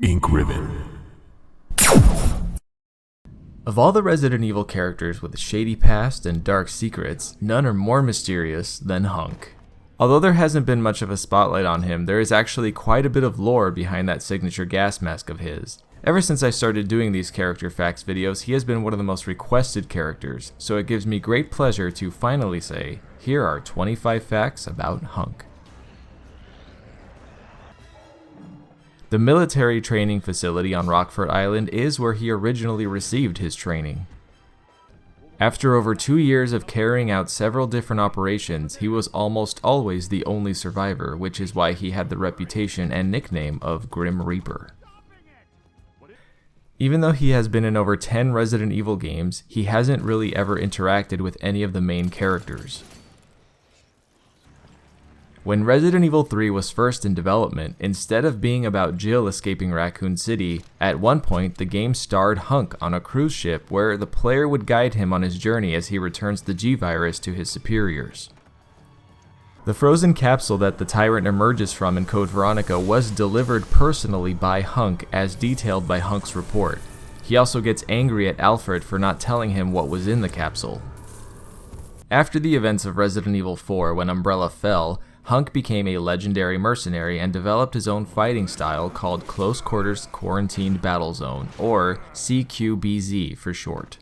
Ink Ribbon. Of all the Resident Evil characters with a shady past and dark secrets, none are more mysterious than HUNK. Although there hasn't been much of a spotlight on him, there is actually quite a bit of lore behind that signature gas mask of his. Ever since I started doing these character facts videos, he has been one of the most requested characters, so it gives me great pleasure to finally say, here are 25 facts about HUNK. The military training facility on Rockford Island is where he originally received his training. After over 2 years of carrying out several different operations, he was almost always the only survivor, which is why he had the reputation and nickname of Grim Reaper. Even though he has been in over 10 Resident Evil games, he hasn't really ever interacted with any of the main characters. When Resident Evil 3 was first in development, instead of being about Jill escaping Raccoon City, at one point the game starred HUNK on a cruise ship where the player would guide him on his journey as he returns the G-Virus to his superiors. The frozen capsule that the Tyrant emerges from in Code Veronica was delivered personally by HUNK as detailed by HUNK's report. He also gets angry at Alfred for not telling him what was in the capsule. After the events of Resident Evil 4 when Umbrella fell, HUNK became a legendary mercenary and developed his own fighting style called Close Quarters Quarantined Battle Zone, or CQBZ for short.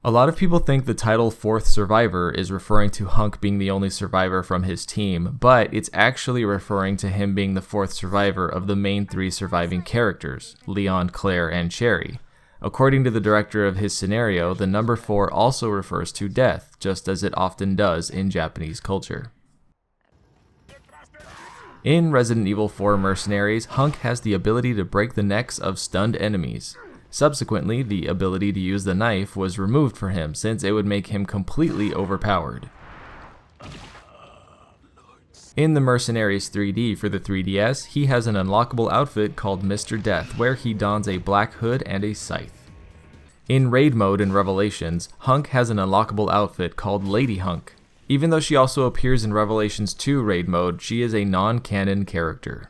A lot of people think the title Fourth Survivor is referring to HUNK being the only survivor from his team, but it's actually referring to him being the fourth survivor of the main 3 surviving characters, Leon, Claire, and Cherry. According to the director of his scenario, the number 4 also refers to death, just as it often does in Japanese culture. In Resident Evil 4 Mercenaries, HUNK has the ability to break the necks of stunned enemies. Subsequently, the ability to use the knife was removed for him since it would make him completely overpowered. In the Mercenaries 3D for the 3DS, he has an unlockable outfit called Mr. Death, where he dons a black hood and a scythe. In Raid mode in Revelations, HUNK has an unlockable outfit called Lady HUNK. Even though she also appears in Revelations 2 Raid mode, she is a non-canon character.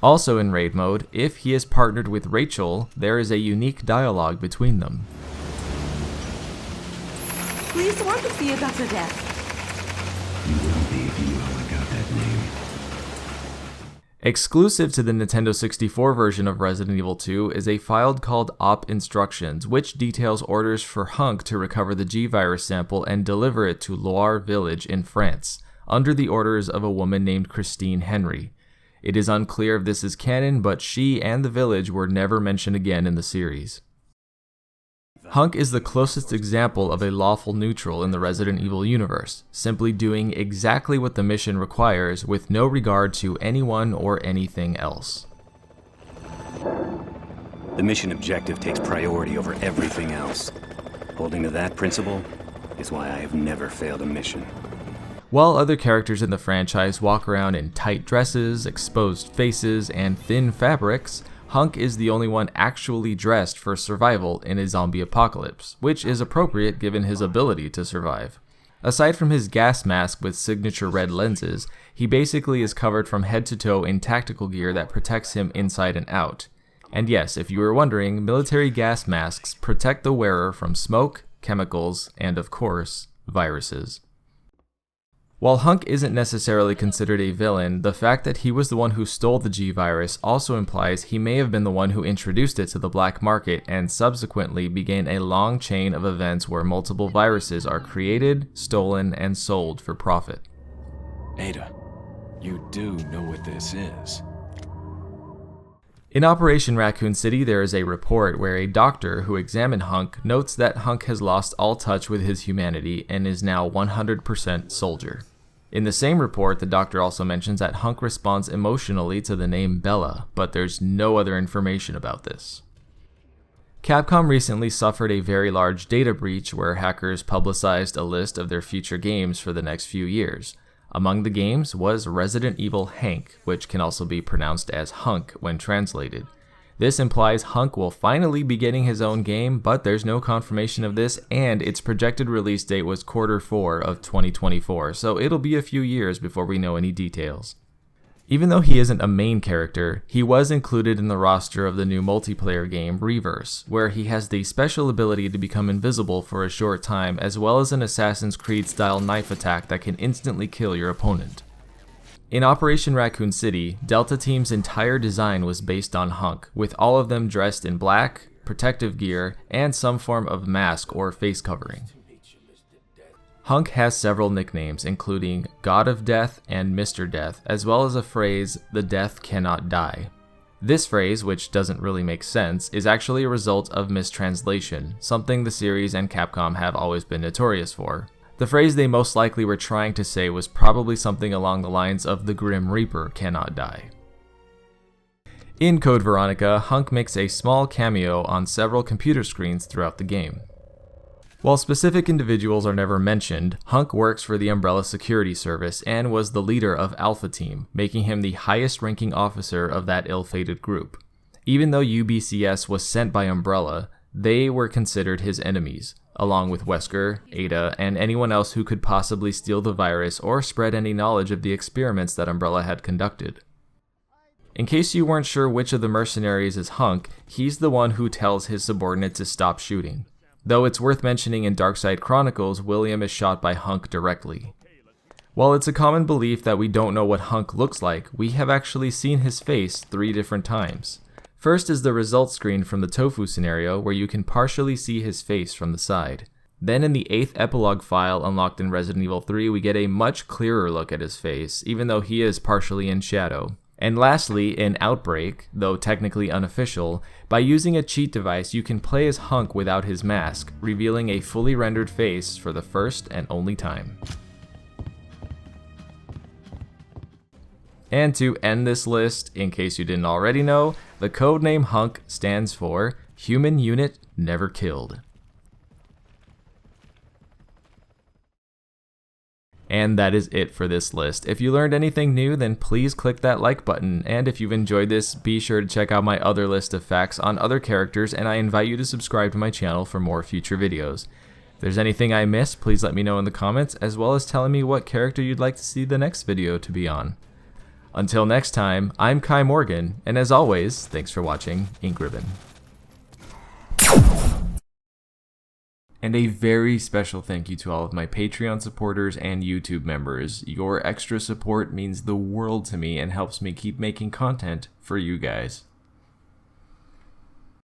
Also in Raid mode, if he is partnered with Rachel, there is a unique dialogue between them. Pleased to work with you, Dr. Death. You will be if you know I got that name. Exclusive to the Nintendo 64 version of Resident Evil 2 is a file called Op Instructions, which details orders for HUNK to recover the G-Virus sample and deliver it to Loire Village in France, under the orders of a woman named Christine Henry. It is unclear if this is canon, but she and the village were never mentioned again in the series. HUNK is the closest example of a lawful neutral in the Resident Evil universe, simply doing exactly what the mission requires with no regard to anyone or anything else. The mission objective takes priority over everything else. Holding to that principle is why I have never failed a mission. While other characters in the franchise walk around in tight dresses, exposed faces, and thin fabrics, HUNK is the only one actually dressed for survival in a zombie apocalypse, which is appropriate given his ability to survive. Aside from his gas mask with signature red lenses, he basically is covered from head to toe in tactical gear that protects him inside and out. And yes, if you were wondering, military gas masks protect the wearer from smoke, chemicals, and of course, viruses. While HUNK isn't necessarily considered a villain, the fact that he was the one who stole the G-Virus also implies he may have been the one who introduced it to the black market and subsequently began a long chain of events where multiple viruses are created, stolen, and sold for profit. Ada, you do know what this is. In Operation Raccoon City, there is a report where a doctor who examined HUNK notes that HUNK has lost all touch with his humanity and is now 100% soldier. In the same report, the doctor also mentions that HUNK responds emotionally to the name Bella, but there's no other information about this. Capcom recently suffered a very large data breach where hackers publicized a list of their future games for the next few years. Among the games was Resident Evil HUNK, which can also be pronounced as HUNK when translated. This implies HUNK will finally be getting his own game, but there's no confirmation of this, and its projected release date was Q4 of 2024, so it'll be a few years before we know any details. Even though he isn't a main character, he was included in the roster of the new multiplayer game Reverse, where he has the special ability to become invisible for a short time, as well as an Assassin's Creed style knife attack that can instantly kill your opponent. In Operation Raccoon City, Delta Team's entire design was based on HUNK, with all of them dressed in black, protective gear, and some form of mask or face covering. HUNK has several nicknames, including God of Death and Mr. Death, as well as a phrase, "the death cannot die." This phrase, which doesn't really make sense, is actually a result of mistranslation, something the series and Capcom have always been notorious for. The phrase they most likely were trying to say was probably something along the lines of "the Grim Reaper cannot die." In Code Veronica, HUNK makes a small cameo on several computer screens throughout the game. While specific individuals are never mentioned, HUNK works for the Umbrella Security Service and was the leader of Alpha Team, making him the highest ranking officer of that ill-fated group. Even though UBCS was sent by Umbrella, they were considered his enemies, along with Wesker, Ada, and anyone else who could possibly steal the virus or spread any knowledge of the experiments that Umbrella had conducted. In case you weren't sure which of the mercenaries is HUNK, he's the one who tells his subordinate to stop shooting. Though it's worth mentioning in Darkside Chronicles, William is shot by HUNK directly. While it's a common belief that we don't know what HUNK looks like, we have actually seen his face 3 different times. First is the results screen from the Tofu scenario, where you can partially see his face from the side. Then in the 8th epilogue file unlocked in Resident Evil 3, we get a much clearer look at his face, even though he is partially in shadow. And lastly, in Outbreak, though technically unofficial, by using a cheat device you can play as HUNK without his mask, revealing a fully rendered face for the first and only time. And to end this list, in case you didn't already know, the codename HUNK stands for Human Unit Never Killed. And that is it for this list. If you learned anything new, then please click that like button. And if you've enjoyed this, be sure to check out my other list of facts on other characters, and I invite you to subscribe to my channel for more future videos. If there's anything I missed, please let me know in the comments, as well as telling me what character you'd like to see the next video to be on. Until next time, I'm Kai Morgan, and as always, thanks for watching Ink Ribbon. And a very special thank you to all of my Patreon supporters and YouTube members. Your extra support means the world to me and helps me keep making content for you guys.